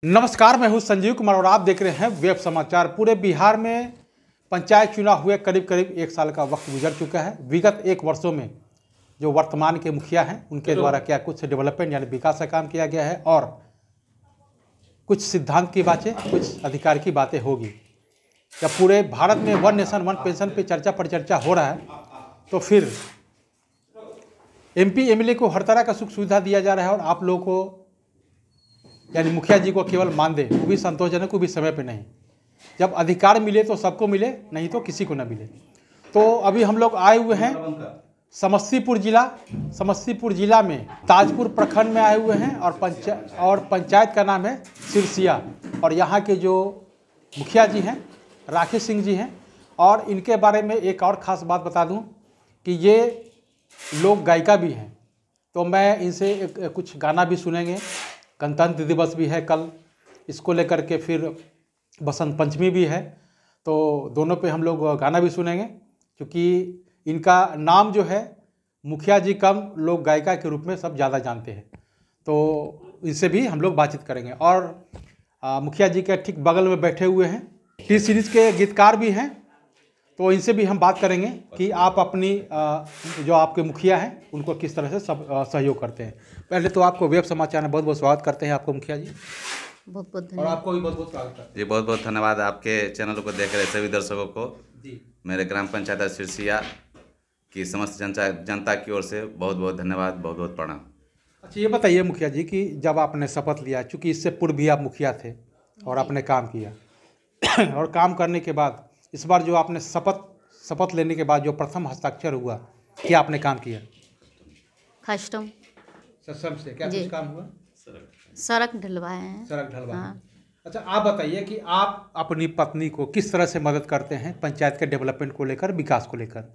नमस्कार, मैं हूं संजीव कुमार और आप देख रहे हैं वेब समाचार। पूरे बिहार में पंचायत चुनाव हुए करीब करीब एक साल का वक्त गुजर चुका है। विगत एक वर्षों में जो वर्तमान के मुखिया हैं उनके द्वारा क्या कुछ डेवलपमेंट यानी विकास का काम किया गया है और कुछ सिद्धांत की बातें, कुछ अधिकार की बातें होगी। जब पूरे भारत में वन नेशन वन पेंशन पे चर्चा पर चर्चा हो रहा है तो फिर MP MLA को हर तरह का सुख सुविधा दिया जा रहा है और आप लोगों को यानी मुखिया जी को केवल मान दे, वो भी संतोषजनक, वो भी समय पे नहीं। जब अधिकार मिले तो सबको मिले, नहीं तो किसी को ना मिले। तो अभी हम लोग आए हुए हैं समस्तीपुर जिला में ताजपुर प्रखंड में आए हुए हैं और पंचायत का नाम है सिरसिया। और यहाँ के जो मुखिया जी हैं राकेश सिंह जी हैं। और इनके बारे में एक और ख़ास बात बता दूं कि ये लोग गायिका भी हैं। तो मैं इनसे कुछ गाना भी सुनेंगे। गणतंत्र दिवस भी है कल, इसको लेकर के फिर बसंत पंचमी भी है, तो दोनों पे हम लोग गाना भी सुनेंगे। क्योंकि इनका नाम जो है मुखिया जी कम लोग गायिका के रूप में सब ज़्यादा जानते हैं, तो इनसे भी हम लोग बातचीत करेंगे। और मुखिया जी के ठीक बगल में बैठे हुए हैं टी सीरीज़ के गीतकार भी हैं, तो इनसे भी हम बात करेंगे कि आप अपनी जो आपके मुखिया हैं उनको किस तरह से सब सहयोग करते हैं। पहले तो आपको वेब समाचार में बहुत बहुत स्वागत करते हैं आपको मुखिया जी। बहुत बहुत और धन्यवाद। आपको भी बहुत बहुत स्वागत करते हैं जी, बहुत बहुत धन्यवाद आपके चैनल को देख रहे सभी दर्शकों को। जी। मेरे ग्राम पंचायत सिरसिया की समस्त जनता की ओर से बहुत बहुत धन्यवाद, बहुत बहुत प्रणाम। अच्छा, ये बताइए मुखिया जी कि जब आपने शपथ लिया, चूँकि इससे पूर्व भी आप मुखिया थे और आपने काम किया और काम करने के बाद इस बार जो आपने शपथ लेने के बाद जो प्रथम हस्ताक्षर हुआ, क्या आपने काम किया? कस्टम सक्षम से क्या जी। कुछ काम हुआ? सड़क ढलवाए हैं। सड़क ढलवा। हाँ। अच्छा, आप बताइए कि आप अपनी पत्नी को किस तरह से मदद करते हैं पंचायत के डेवलपमेंट को लेकर, विकास को लेकर?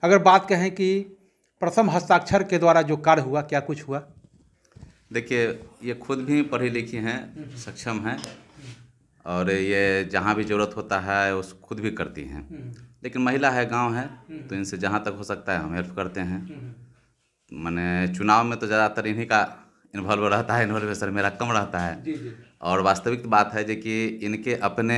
अगर बात कहें कि प्रथम हस्ताक्षर के द्वारा जो कार्य हुआ, क्या कुछ हुआ? देखिए, ये खुद भी पढ़ी लिखी हैं, सक्षम हैं और ये जहाँ भी ज़रूरत होता है उस खुद भी करती हैं। लेकिन महिला है, गांव है, तो इनसे जहाँ तक हो सकता है हम हेल्प करते हैं। मैंने चुनाव में तो ज़्यादातर इन्हीं का इन्वॉल्व रहता है, इन्वॉल्वेशन मेरा कम रहता है। जी जी। और वास्तविक बात है जो कि इनके अपने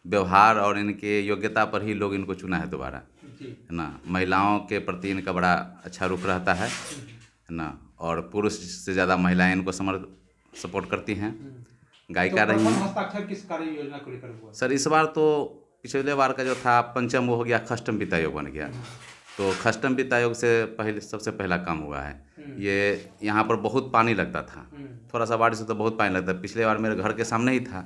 व्यवहार और इनके योग्यता पर ही लोग इनको चुना है दोबारा, है ना। महिलाओं के प्रति इनका बड़ा अच्छा रुख रहता है ना। और पुरुष से ज़्यादा महिलाएं इनको सपोर्ट करती हैं। गायिका रही हैं। हस्ताक्षर किस कार्य योजना को लेकर हुआ? सर, इस बार तो पिछले बार का जो था पंचम वो हो गया, खष्टम वित्त आयोग बन गया। तो खष्टम वित्त आयोग से पहले सबसे पहला काम हुआ है। ये यहाँ पर बहुत पानी लगता था, थोड़ा सा बारिश से तो बहुत पानी लगता। पिछले बार मेरे घर के सामने ही था,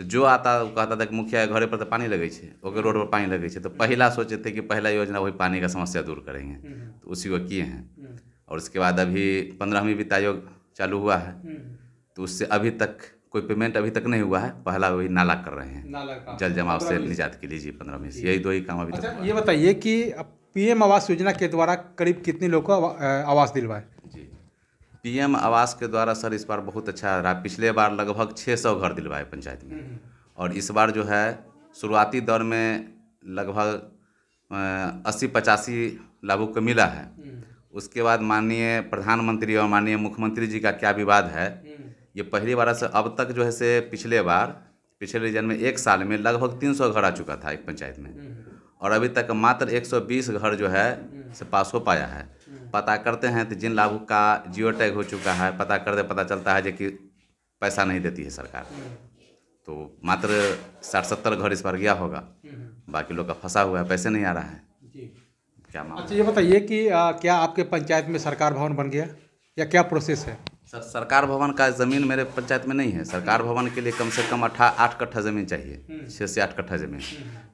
तो जो आता वो कहता था कि मुखिया घरे पर तो पानी लगे छे, ओके रोड पर पानी लगे छे। तो पहला सोचे थे कि पहला योजना वही पानी का समस्या दूर करेंगे, तो उसी को किए हैं। और उसके बाद अभी 15वीं वित्त आयोग चालू हुआ है, तो उससे अभी तक कोई पेमेंट अभी तक नहीं हुआ है। पहला वही नाला कर रहे हैं, जल जमाव से निजात के लिए। जी, 15वीं से यही दो ही काम अभी तक। अच्छा, ये बताइए कि PM आवास योजना के द्वारा करीब कितने लोगों को आवास दिलवाए? जी, PM आवास के द्वारा सर इस बार बहुत अच्छा रहा। पिछले बार लगभग 600 घर दिलवाए पंचायत में, और इस बार जो है शुरुआती दौर में लगभग 80-85 लाभुक को मिला है। उसके बाद माननीय प्रधानमंत्री और माननीय मुख्यमंत्री जी का क्या विवाद है, ये पहली बार से अब तक जो है से पिछले रीजन में एक साल में लगभग 300 घर आ चुका था एक पंचायत में, और अभी तक मात्र 120 घर जो है से पास हो पाया है। पता करते हैं तो जिन लाभुक का जियो टैग हो चुका है, पता चलता है जो कि पैसा नहीं देती है सरकार। तो मात्र 60-70 घर इस बार गया होगा, बाकी लोग का फंसा हुआ है, पैसे नहीं आ रहा है। क्या मामला? अच्छा, ये बताइए कि क्या आपके पंचायत में सरकार भवन बन गया या क्या प्रोसेस है? सर, सरकार भवन का ज़मीन मेरे पंचायत में नहीं है। सरकार भवन के लिए कम से कम 8 कट्ठा ज़मीन चाहिए, 6 से 8 कट्ठा ज़मीन।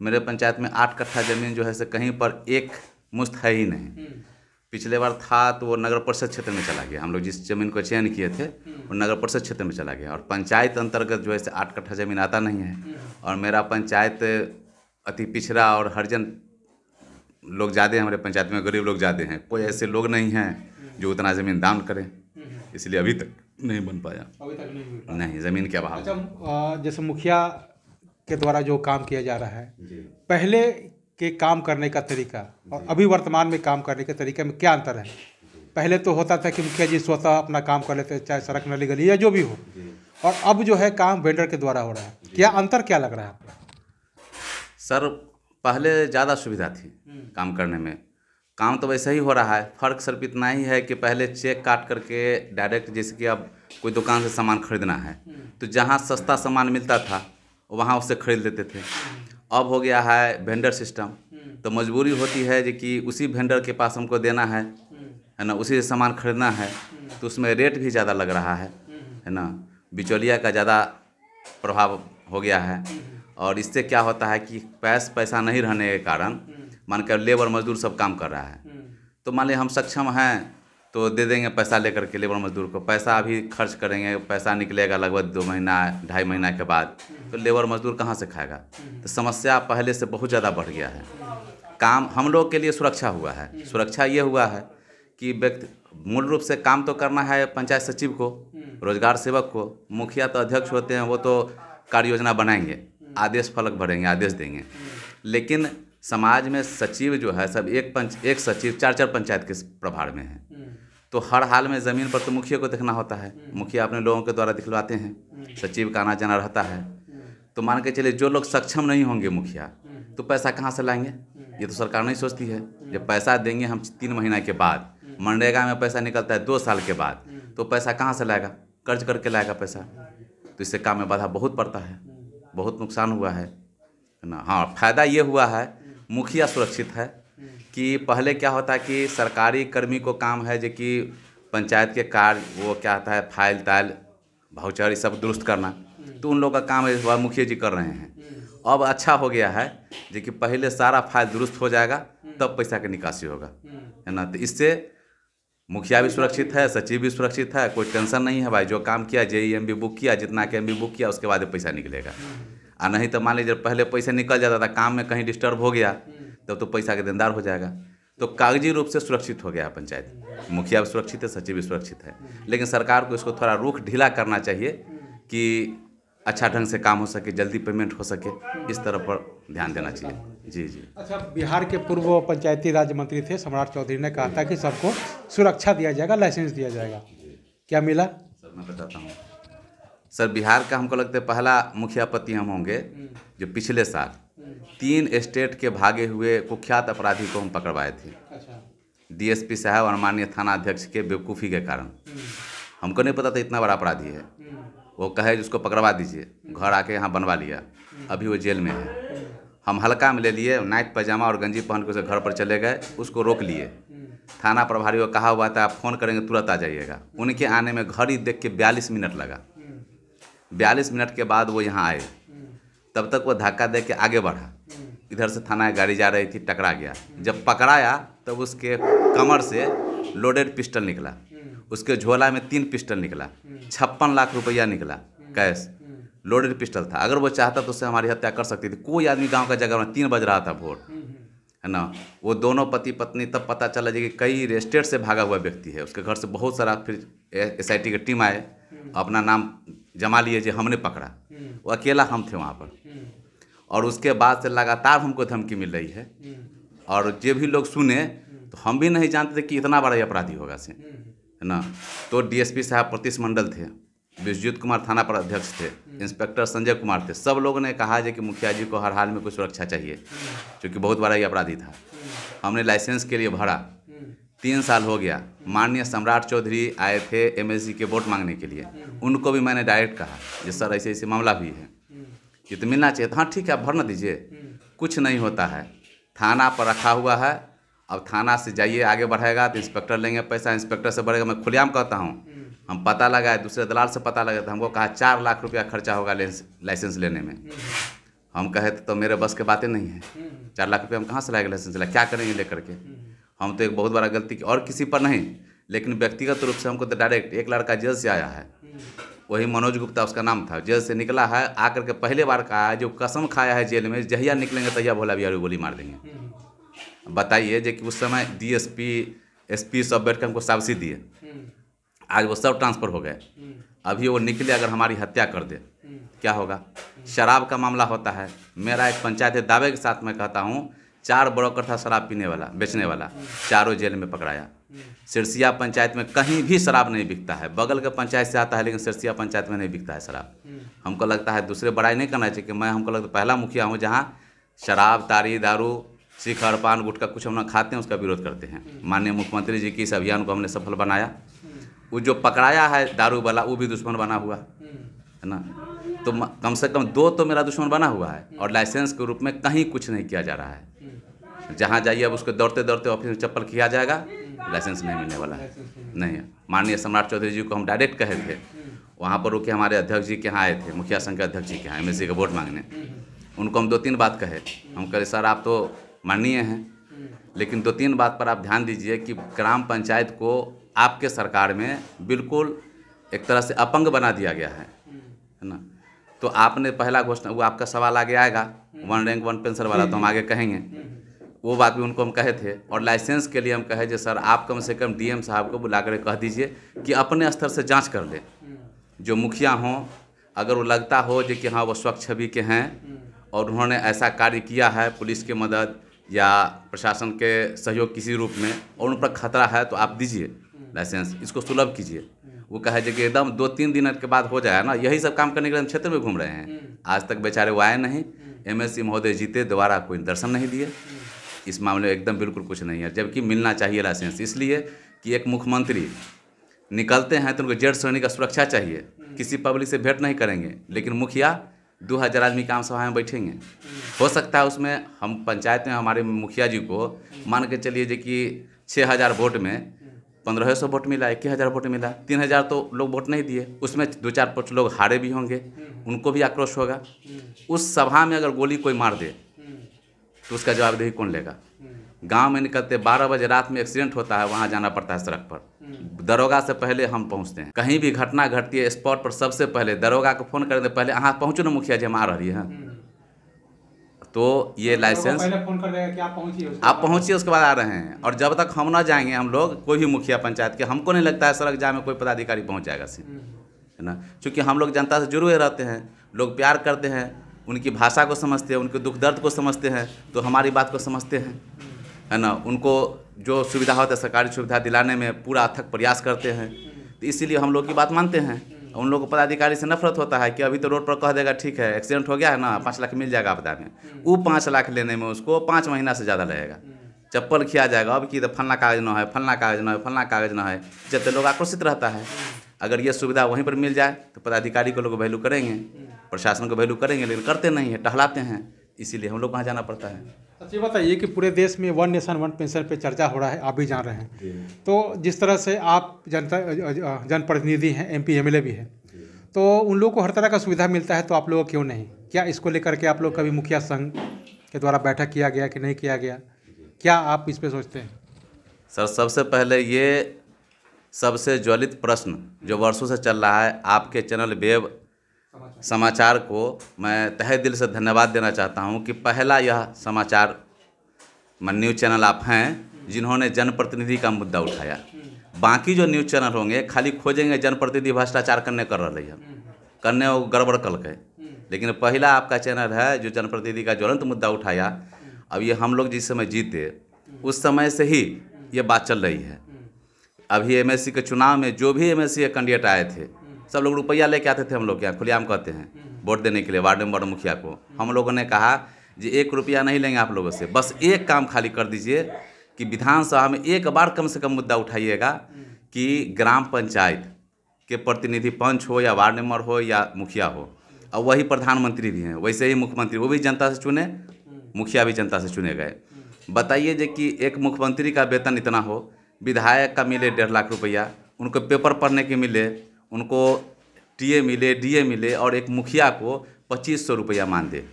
मेरे पंचायत में 8 कट्ठा ज़मीन जो है से कहीं पर एक मुश्त है ही नहीं। पिछले बार था तो वो नगर परिषद क्षेत्र में चला गया। हम लोग जिस ज़मीन को चयन किए थे वो नगर परिषद क्षेत्र में चला गया, और पंचायत अंतर्गत जो है से 8 कट्ठा ज़मीन आता नहीं है। और मेरा पंचायत अति पिछड़ा और हरिजन लोग ज़्यादा हैं हमारे पंचायत में, गरीब लोग ज़्यादा हैं। कोई ऐसे लोग नहीं हैं जो उतना ज़मीन दान करें, इसलिए अभी तक नहीं बन पाया। अभी तक नहीं हुआ? नहीं, ज़मीन के अभाव। अच्छा, जैसे मुखिया के द्वारा जो काम किया जा रहा है, पहले के काम करने का तरीका और अभी वर्तमान में काम करने के तरीके में क्या अंतर है? पहले तो होता था कि मुखिया जी स्वतः अपना काम कर लेते, चाहे सड़क नाली गली या जो भी हो, और अब जो है काम वेंडर के द्वारा हो रहा है, क्या अंतर क्या लग रहा है आपको? सर पहले ज़्यादा सुविधा थी काम करने में। काम तो वैसे ही हो रहा है, फ़र्क सिर्फ इतना ही है कि पहले चेक काट करके डायरेक्ट, जैसे कि अब कोई दुकान से सामान खरीदना है तो जहाँ सस्ता सामान मिलता था वहाँ उससे खरीद लेते थे। अब हो गया है वेंडर सिस्टम, तो मजबूरी होती है जो कि उसी वेंडर के पास हमको देना है ना, उसी से सामान खरीदना है, तो उसमें रेट भी ज़्यादा लग रहा है ना, बिचौलिया का ज़्यादा प्रभाव हो गया है। और इससे क्या होता है कि पैसा नहीं रहने के कारण मान कर लेबर मजदूर सब काम कर रहा है, तो मान लीजिए हम सक्षम हैं तो दे देंगे पैसा लेकर के लेबर मजदूर को, पैसा अभी खर्च करेंगे, पैसा निकलेगा लगभग 2 महीना 2.5 महीना के बाद, तो लेबर मजदूर कहाँ से खाएगा। तो समस्या पहले से बहुत ज़्यादा बढ़ गया है। काम हम लोग के लिए सुरक्षा हुआ है, सुरक्षा ये हुआ है कि व्यक्ति मूल रूप से काम तो करना है पंचायत सचिव को, रोजगार सेवक को, मुखिया तो अध्यक्ष होते हैं, वो तो कार्य योजना बनाएंगे, आदेश फलक भरेंगे, आदेश देंगे, लेकिन समाज में सचिव जो है सब एक सचिव 4 पंचायत के प्रभार में है, तो हर हाल में ज़मीन पर तो मुखिया को देखना होता है, मुखिया अपने लोगों के द्वारा दिखलवाते हैं, सचिव का आना जाना रहता है। तो मान के चलिए जो लोग सक्षम नहीं होंगे मुखिया, तो पैसा कहाँ से लाएंगे, ये तो सरकार नहीं सोचती है। जब पैसा देंगे हम 3 महीना के बाद, मनरेगा में पैसा निकलता है 2 साल के बाद, तो पैसा कहाँ से लाएगा, कर्ज करके लाएगा पैसा, तो इससे काम में बाधा बहुत पड़ता है, बहुत नुकसान हुआ है ना। हाँ, फायदा ये हुआ है मुखिया सुरक्षित है कि पहले क्या होता कि सरकारी कर्मी को काम है जो कि पंचायत के कार्य वो क्या होता है फाइल ताइल भाउचर ये सब दुरुस्त करना, तो उन लोगों का काम है वह मुखिया जी कर रहे हैं। अब अच्छा हो गया है जो कि पहले सारा फाइल दुरुस्त हो जाएगा तब पैसा की निकासी होगा, है ना। तो इससे मुखिया भी सुरक्षित है, सचिव भी सुरक्षित है, कोई टेंशन नहीं है भाई, जो काम किया JEMB बुक किया, जितना के MB बुक किया उसके बाद पैसा निकलेगा। और नहीं तो मान लीजिए पहले पैसा निकल जाता था, काम में कहीं डिस्टर्ब हो गया तब तो पैसा के देनदार हो जाएगा। तो कागजी रूप से सुरक्षित हो गया पंचायत, मुखिया भी सुरक्षित है, सचिव भी सुरक्षित है, लेकिन सरकार को इसको थोड़ा रुख ढीला करना चाहिए कि अच्छा ढंग से काम हो सके, जल्दी पेमेंट हो सके, इस तरफ पर ध्यान देना चाहिए। जी जी। अच्छा, बिहार के पूर्व पंचायती राज मंत्री थे सम्राट चौधरी ने कहा था कि सबको सुरक्षा दिया जाएगा, लाइसेंस दिया जाएगा, क्या मिला? सर मैं बताता हूँ सर, बिहार का हमको लगता है पहला मुखियापति हम होंगे जो पिछले साल 3 स्टेट के भागे हुए कुख्यात अपराधी को हम पकड़वाए थे। अच्छा। DSP साहब और माननीय थाना अध्यक्ष के बेवकूफ़ी के कारण, हमको नहीं पता था इतना बड़ा अपराधी है, वो कहे जिसको पकड़वा दीजिए, घर आके यहाँ बनवा लिया, अभी वो जेल में है। हम हल्का में ले लिए, नाइट पैजामा और गंजी पहन के उसे घर पर चले गए, उसको रोक लिए। थाना प्रभारी को कहा हुआ था आप फ़ोन करेंगे तुरंत आ जाइएगा, उनके आने में घड़ी देख के 42 मिनट लगा। 42 मिनट के बाद वो यहाँ आए, तब तक वो धक्का दे के आगे बढ़ा, इधर से थाना की गाड़ी जा रही थी, टकरा गया। जब पकड़ाया तब उसके कमर से लोडेड पिस्टल निकला, उसके झोला में 3 पिस्टल निकला, 56 लाख रुपया निकला कैश, लोडेड पिस्टल था। अगर वो चाहता तो उससे हमारी हत्या कर सकती थी। कोई आदमी गांव का जगह में 3 बज रहा था भोर, है ना। वो दोनों पति पत्नी, तब पता चला कि कई स्टेट से भागा हुआ व्यक्ति है, उसके घर से बहुत सारा, फिर SIT की टीम आए, अपना नाम जमा लिए जो हमने पकड़ा, वो अकेला हम थे वहाँ पर। और उसके बाद से लगातार हमको धमकी मिल रही है, और जो भी लोग सुने तो हम भी नहीं जानते थे कि इतना बड़ा अपराधी होगा से, है ना। तो DSP साहब प्रतीश मंडल थे, विश्वजीत कुमार थाना पर अध्यक्ष थे, इंस्पेक्टर संजय कुमार थे, सब लोगों ने कहा कि मुखिया जी को हर हाल में कोई सुरक्षा चाहिए, क्योंकि बहुत बड़ा ये अपराधी था। हमने लाइसेंस के लिए भरा, 3 साल हो गया। माननीय सम्राट चौधरी आए थे MSG के वोट मांगने के लिए, उनको भी मैंने डायरेक्ट कहा कि सर ऐसे ऐसे मामला भी है, ये तो मिलना चाहिए। हाँ ठीक है, आप भर न दीजिए, कुछ नहीं होता है, थाना पर रखा हुआ है, अब थाना से जाइए, आगे बढ़ेगा तो इंस्पेक्टर लेंगे पैसा, इंस्पेक्टर से बढ़ेगा। मैं खुलेआम कहता हूँ, हम पता लगाए, दूसरे दलाल से पता लगाए, तो हमको कहा 4 लाख रुपया खर्चा होगा लाइसेंस लेने में। हम कहे तो मेरे बस के बातें नहीं है, 4 लाख रुपया हम कहाँ से लाएंगे लाइसेंस ला, क्या करेंगे लेकर के। हम तो एक बहुत बड़ा गलती की, और किसी पर नहीं, लेकिन व्यक्तिगत रूप से हमको तो डायरेक्ट एक लड़का जेल से आया है, वही मनोज गुप्ता उसका नाम था, जेल से निकला है, आकर के पहले बार कहा है, जो कसम खाया है जेल में, जहिया निकलेंगे तहिया भोला बिहारी गोली मार देंगे। बताइए जो कि उस समय DSP SP सब बैठ कर हमको शाबाशी दिए, आज वो सब ट्रांसफ़र हो गए। अभी वो निकले अगर हमारी हत्या कर दे क्या होगा। शराब का मामला होता है, मेरा एक पंचायत दावे के साथ मैं कहता हूँ, 4 ब्रोकर था शराब पीने वाला, बेचने वाला, चारों जेल में पकड़ाया। सिरसिया पंचायत में कहीं भी शराब नहीं बिकता है। बगल के पंचायत से आता है लेकिन सिरसिया पंचायत में नहीं बिकता है शराब। हमको लगता है दूसरे बड़ाई नहीं करना चाहिए कि मैं हमको लगता है पहला मुखिया हूँ जहाँ शराब, तारी, दारू, शिखर, पान, गुटखा कुछ हम ना खाते हैं उसका विरोध करते हैं। माननीय मुख्यमंत्री जी की इस अभियान को हमने सफल बनाया। वो जो पकड़ाया है दारू वाला वो भी दुश्मन बना हुआ है ना। तो कम से कम 2 तो मेरा दुश्मन बना हुआ है और लाइसेंस के रूप में कहीं कुछ नहीं किया जा रहा है। जहाँ जाइए अब उसको दौड़ते दौड़ते ऑफिस में चप्पल किया जाएगा, लाइसेंस नहीं मिलने वाला है। नहीं, माननीय सम्राट चौधरी जी को हम डायरेक्ट कहे थे, वहाँ पर रुके हमारे अध्यक्ष जी के यहाँ आए थे, मुखिया संघ के अध्यक्ष जी के यहाँ MSC का वोट मांगने। उनको हम 2-3 बात कहे। हम कहे सर आप तो माननीय हैं लेकिन 2-3 बात पर आप ध्यान दीजिए कि ग्राम पंचायत को आपके सरकार में बिल्कुल एक तरह से अपंग बना दिया गया है ना। तो आपने पहला घोषणा, वो आपका सवाल आगे आएगा 1 रैंक 1 पेंशन वाला, तो हम आगे कहेंगे। वो बात भी उनको हम कहे थे। और लाइसेंस के लिए हम कहे जो सर आप कम से कम DM साहब को बुला कर कह दीजिए कि अपने स्तर से जांच कर ले। जो मुखिया हों अगर वो लगता हो जो कि हाँ वो स्वच्छ छवि के हैं और उन्होंने ऐसा कार्य किया है पुलिस की मदद या प्रशासन के सहयोग किसी रूप में और उन पर खतरा है तो आप दीजिए लाइसेंस, इसको सुलभ कीजिए। वो कहे जो कि एकदम 2-3 दिन के बाद हो जाए ना, यही सब काम करने के लिए हम क्षेत्र में घूम रहे हैं। आज तक बेचारे वो आए नहीं। MSC महोदय जीते, दोबारा कोई दर्शन नहीं दिए। इस मामले में एकदम बिल्कुल कुछ नहीं है, जबकि मिलना चाहिए लाइसेंस। इसलिए कि एक मुख्यमंत्री निकलते हैं तो उनको जेड श्रेणी का सुरक्षा चाहिए, किसी पब्लिक से भेंट नहीं करेंगे। लेकिन मुखिया 2000 आदमी काम सभा में बैठेंगे। हो सकता है उसमें हम पंचायत में हमारे मुखिया जी को मान के चलिए जो कि 6000 वोट में 1500 वोट मिला, 1000 वोट मिला, 3000 तो लोग वोट नहीं दिए। उसमें 2-4 लोग हारे भी होंगे, उनको भी आक्रोश होगा। उस सभा में अगर गोली कोई मार दे तो उसका जवाबदेही कौन लेगा? गांव में निकलते 12 बजे रात में एक्सीडेंट होता है, वहां जाना पड़ता है सड़क पर, दरोगा से पहले हम पहुंचते हैं। कहीं भी घटना घटती है स्पॉट पर सबसे पहले दरोगा को फोन करने पहले हाँ पहुंचो ना मुखिया जी हम आ रही हैं। तो ये लाइसेंस पहले फोन कर देगा कि आप पहुंचिए उसके बाद आ रहे हैं। और जब तक हम ना जाएंगे हम लोग कोई भी मुखिया पंचायत के, हमको नहीं लगता है सड़क जाम में कोई पदाधिकारी पहुंच जाएगा है ना। क्योंकि हम लोग जनता से जुड़े रहते हैं, लोग प्यार करते हैं, उनकी भाषा को समझते हैं, उनके दुख दर्द को समझते हैं, तो हमारी बात को समझते हैं है ना। उनको जो सुविधा होता है सरकारी सुविधा दिलाने में पूरा अथक प्रयास करते हैं, तो इसीलिए हम लोग की बात मानते हैं। उन लोगों को पदाधिकारी से नफरत होता है कि अभी तो रोड पर कह देगा ठीक है एक्सीडेंट हो गया है ना 5 लाख मिल जाएगा आपदा में, वो 5 लाख लेने में उसको 5 महीना से ज़्यादा लगेगा। चप्पल खिया जाएगा अब कि तो फलना कागज ना है, फलना कागज ना है, फलना कागज ना है, जब लोग आक्रोशित रहता है। अगर ये सुविधा वहीं पर मिल जाए तो पदाधिकारी को लोग वैल्यू करेंगे, प्रशासन को वैल्यू करेंगे, लेकिन करते नहीं है, टहलाते हैं। इसीलिए हम लोग वहाँ जाना पड़ता है। अच्छा, ये बताइए कि पूरे देश में 1 नेशन 1 पेंशन पे चर्चा हो रहा है, आप भी जान रहे हैं। तो जिस तरह से आप जनप्रतिनिधि हैं, MP MLA भी हैं, तो उन लोगों को हर तरह का सुविधा मिलता है, तो आप लोगों को क्यों नहीं? क्या इसको लेकर के आप लोग कभी मुखिया संघ के द्वारा बैठक किया गया कि नहीं किया गया? क्या आप इस पर सोचते हैं? सर सबसे पहले ये सबसे ज्वलित प्रश्न जो वर्षों से चल रहा है, आपके चैनल वेब समाचार को मैं तहे दिल से धन्यवाद देना चाहता हूं कि पहला यह समाचार न्यूज़ चैनल आप हैं जिन्होंने जनप्रतिनिधि का मुद्दा उठाया। बाकी जो न्यूज़ चैनल होंगे खाली खोजेंगे जनप्रतिनिधि भ्रष्टाचार करने कर रही है, करने वो गड़बड़ कल के, लेकिन पहला आपका चैनल है जो जनप्रतिनिधि का ज्वलंत मुद्दा उठाया। अब ये हम लोग जिस समय जीते उस समय से ही ये बात चल रही है। अभी MSC के चुनाव में जो भी MSC के कैंडिडेट आए थे सब लोग रुपया लेके आते थे हम लोग के यहाँ, खुलेआम कहते हैं, वोट देने के लिए वार्ड मेंबर मुखिया को। हम लोगों ने कहा जी 1 रुपया नहीं लेंगे आप लोगों से, बस एक काम खाली कर दीजिए कि विधानसभा में एक बार कम से कम मुद्दा उठाइएगा कि ग्राम पंचायत के प्रतिनिधि पंच हो या वार्ड मेंबर हो या मुखिया हो, और वही प्रधानमंत्री भी हैं, वैसे ही मुख्यमंत्री, वो भी जनता से चुने, मुखिया भी जनता से चुने गए। बताइए जे कि एक मुख्यमंत्री का वेतन इतना हो, विधायक का मिले 1.5 लाख रुपया, उनको पेपर पढ़ने के मिले, उनको TA मिले, DA मिले, और एक मुखिया को 2500 रुपया मान दे।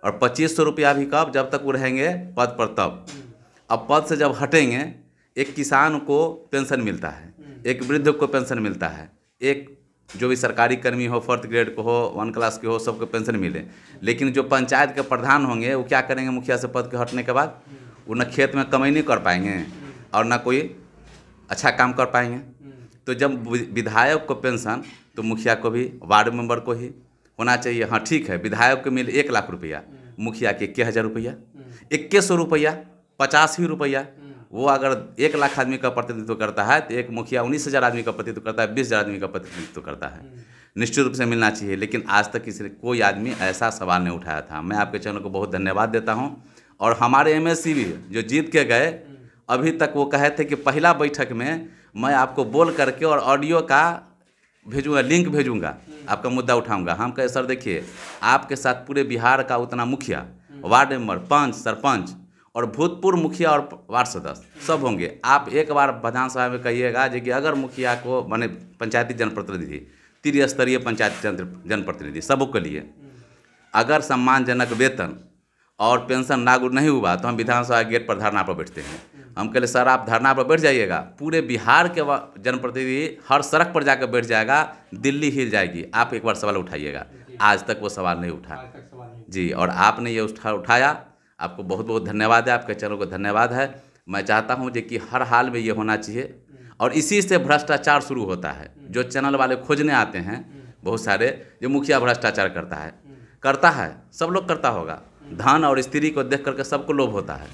और 2500 रुपया भी कब? जब तक वो रहेंगे पद पर तब। अब पद से जब हटेंगे, एक किसान को पेंशन मिलता है, एक वृद्ध को पेंशन मिलता है, एक जो भी सरकारी कर्मी हो, 4th ग्रेड को हो, 1 क्लास के हो, सबको पेंशन मिले। लेकिन जो पंचायत के प्रधान होंगे वो क्या करेंगे? मुखिया से पद के हटने के बाद वो न खेत में कमाई नहीं कर पाएंगे और ना कोई अच्छा काम कर पाएंगे। तो जब विधायक को पेंशन तो मुखिया को भी, वार्ड मेंबर को ही होना चाहिए। हाँ ठीक है, विधायक को मिले 1 लाख रुपया, मुखिया के 1000 रुपया, 2100 रुपया, 85 रुपया, वो अगर 1 लाख आदमी का प्रतिनिधित्व करता है तो एक मुखिया 19,000 आदमी का प्रतिनिधित्व करता है, 20,000 आदमी का प्रतिनिधित्व करता है। निश्चित रूप से मिलना चाहिए, लेकिन आज तक किसी कोई आदमी ऐसा सवाल नहीं उठाया था। मैं आपके चैनल को बहुत धन्यवाद देता हूँ। और हमारे एमएससी भी जो जीत के गए, अभी तक वो कहे थे कि पहला बैठक में मैं आपको बोल करके और ऑडियो का भेजूंगा, लिंक भेजूंगा, आपका मुद्दा उठाऊंगा। हम कहे सर देखिए, आपके साथ पूरे बिहार का उतना मुखिया, वार्ड मेंबर, पंच, सरपंच और भूतपूर्व मुखिया और वार्ड सदस्य सब होंगे। आप एक बार विधानसभा में कहिएगा जो कि अगर मुखिया को माने पंचायती जनप्रतिनिधि, त्रिस्तरीय पंचायती जनप्रतिनिधि सबके लिए अगर सम्मानजनक वेतन और पेंशन लागू नहीं हुआ तो हम विधानसभा गेट पर धरना पर बैठते हैं। हम कहे सर आप धरना पर बैठ जाइएगा, पूरे बिहार के जनप्रतिनिधि हर सड़क पर जाकर बैठ जाएगा, दिल्ली हिल जाएगी। आप एक बार सवाल उठाइएगा। आज तक वो सवाल नहीं उठा जी, और आपने ये उठाया, आपको बहुत बहुत धन्यवाद है, आपके चैनल को धन्यवाद है। मैं चाहता हूँ जो कि हर हाल में ये होना चाहिए, और इसी से भ्रष्टाचार शुरू होता है। जो चैनल वाले खोजने आते हैं बहुत सारे, जो मुखिया भ्रष्टाचार करता है, सब लोग करता होगा, धन और स्त्री को देख करके सबको लोभ होता है,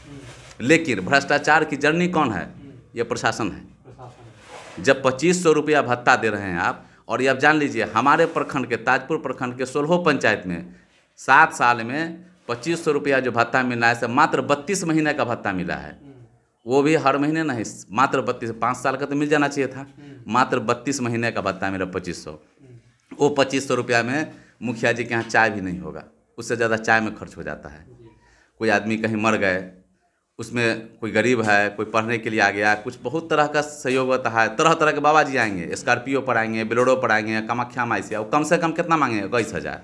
लेकिन भ्रष्टाचार की जर्नी कौन है? ये प्रशासन है। जब 2500 रुपया भत्ता दे रहे हैं आप, और ये आप जान लीजिए हमारे प्रखंड के, ताजपुर प्रखंड के 16 पंचायत में 7 साल में 2500 रुपया जो भत्ता मिला है, से मात्र 32 महीने का भत्ता मिला है। वो भी हर महीने नहीं, मात्र 32, 5 साल का तो मिल जाना चाहिए था, मात्र 32 महीने का भत्ता मिला 2500। वो 2500 रुपया में मुखिया जी के यहाँ चाय भी नहीं होगा, उससे ज़्यादा चाय में खर्च हो जाता है। कोई आदमी कहीं मर गए, उसमें कोई गरीब है, कोई पढ़ने के लिए आ गया, कुछ बहुत तरह का सहयोग होता है। तरह तरह के बाबा जी आएंगे, स्कॉर्पियो पर आएंगे, बोलेरो पर आएंगे, कामाख्या माई से, कम से कम कितना मांगेंगे? 21,000।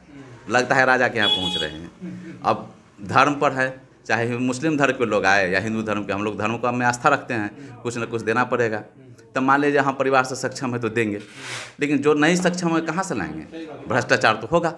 लगता है राजा के यहाँ पहुँच रहे हैं। अब धर्म पर है, चाहे मुस्लिम धर्म के लोग आए या हिंदू धर्म के, हम लोग धर्म को में आस्था रखते हैं, कुछ न कुछ देना पड़ेगा। तब मान लीजिए हम परिवार से सक्षम है तो देंगे, लेकिन जो नहीं सक्षम है कहाँ से लाएंगे? भ्रष्टाचार तो होगा,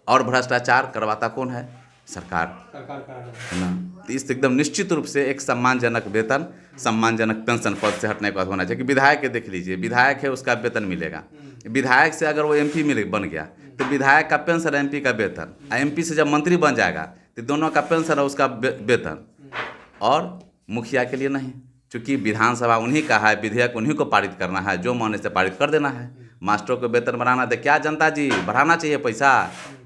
और भ्रष्टाचार करवाता कौन है? सरकार है ना। तो इस एकदम निश्चित रूप से एक सम्मानजनक वेतन, सम्मानजनक पेंशन पद से हटने के बाद होना चाहिए। कि विधायक के देख लीजिए, विधायक है उसका वेतन मिलेगा, विधायक से अगर वो एमपी बन गया तो विधायक का पेंशन, एमपी का वेतन, एमपी से जब मंत्री बन जाएगा तो दोनों का पेंशन है, उसका वेतन, और मुखिया के लिए नहीं। चूँकि विधानसभा उन्हीं का है, विधेयक उन्हीं को पारित करना है, जो मन से पारित कर देना है। मास्टरों को वेतन बढ़ाना दे, क्या जनता जी बढ़ाना चाहिए पैसा?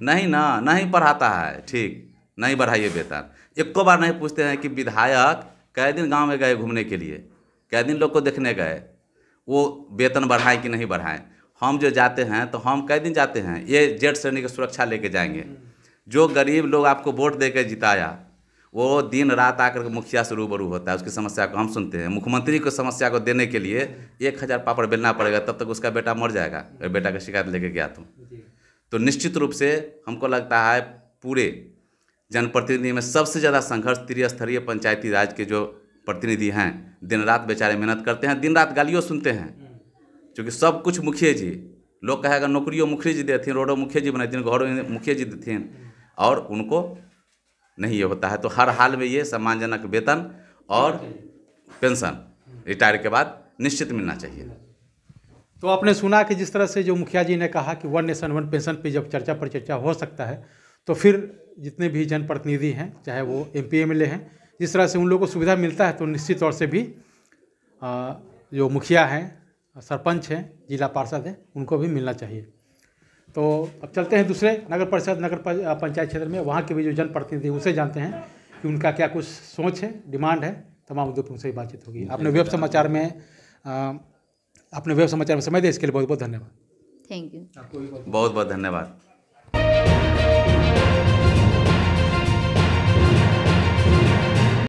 नहीं ना, नहीं बढ़ाता है, ठीक नहीं बढ़ाइए वेतन। एक बार नहीं पूछते हैं कि विधायक कै दिन गांव में गए घूमने के लिए, कै दिन लोग को देखने गए, वो वेतन बढ़ाएं कि नहीं बढ़ाएं। हम जो जाते हैं तो हम कै दिन जाते हैं, ये जेड श्रेणी की सुरक्षा लेके जाएंगे। जो गरीब लोग आपको वोट दे के जिताया, वो दिन रात आकर के मुखिया से रूबरू होता है, उसकी समस्या को हम सुनते हैं। मुख्यमंत्री को समस्या को देने के लिए 1000 पापड़ बेलना पड़ेगा, तब तक उसका बेटा मर जाएगा अगर बेटा का शिकायत लेके गया तो निश्चित रूप से हमको लगता है पूरे जनप्रतिनिधि में सबसे ज़्यादा संघर्ष त्रिस्तरीय पंचायती राज के जो प्रतिनिधि हैं, दिन रात बेचारे मेहनत करते हैं, दिन रात गालियों सुनते हैं, क्योंकि सब कुछ मुखिया जी, लोग कहेगा नौकरियों मुखिया जी देथिन, रोडो मुखिया जी बनाथिन, घरों मुखिया जी देथिन, और उनको नहीं ये होता है। तो हर हाल में ये सम्मानजनक वेतन और पेंशन रिटायर के बाद निश्चित मिलना चाहिए। तो आपने सुना कि जिस तरह से जो मुखिया जी ने कहा कि 1 नेशन 1 पेंशन पे जब चर्चा पर चर्चा हो सकता है, तो फिर जितने भी जनप्रतिनिधि हैं, चाहे वो MP MLA हैं, जिस तरह से उन लोगों को सुविधा मिलता है, तो निश्चित तौर से भी जो मुखिया हैं, सरपंच हैं, जिला पार्षद हैं, उनको भी मिलना चाहिए। तो अब चलते हैं दूसरे नगर परिषद, नगर पंचायत क्षेत्र में, वहाँ के भी जो जनप्रतिनिधि उनसे जानते हैं कि उनका क्या कुछ सोच है, डिमांड है। तमाम मुद्दों पर उनसे बातचीत होगी। आपने वेब समाचार में समय दिया, इसके लिए बहुत बहुत धन्यवाद। Thank you. बहुत बहुत धन्यवाद।